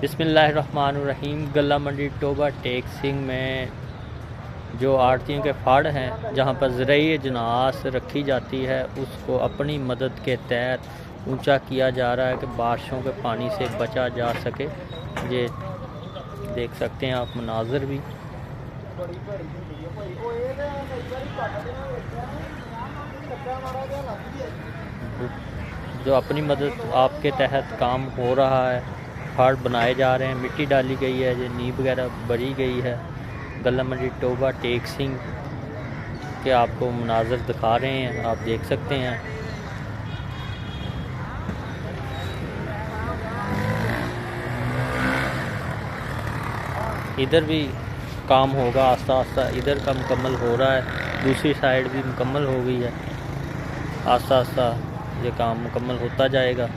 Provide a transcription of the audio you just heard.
बिस्मिल्लाहिर्रहमानुर्रहीम। गल्ला मंडी Toba take Singh में जो आड़तियों के फाड़ हैं, जहाँ पर ज़रई अजनास रखी जाती है, उसको अपनी मदद के तहत ऊंचा किया जा रहा है कि बारिशों के पानी से बचा जा सके। ये देख सकते हैं आप मनाज़र भी। जो अपनी मदद आपके तहत काम हो रहा है, फाड़ बनाए जा रहे हैं, मिट्टी डाली गई है, जो नींव वगैरह भरी गई है। गल्ला मंडी टोबा टेक सिंह के आपको मनाज़र दिखा रहे हैं, आप देख सकते हैं। इधर भी काम होगा आस्ता आस्ता, इधर का मुकम्मल हो रहा है, दूसरी साइड भी मुकम्मल हो गई है। आस्ता आस्ता ये काम मुकम्मल होता जाएगा।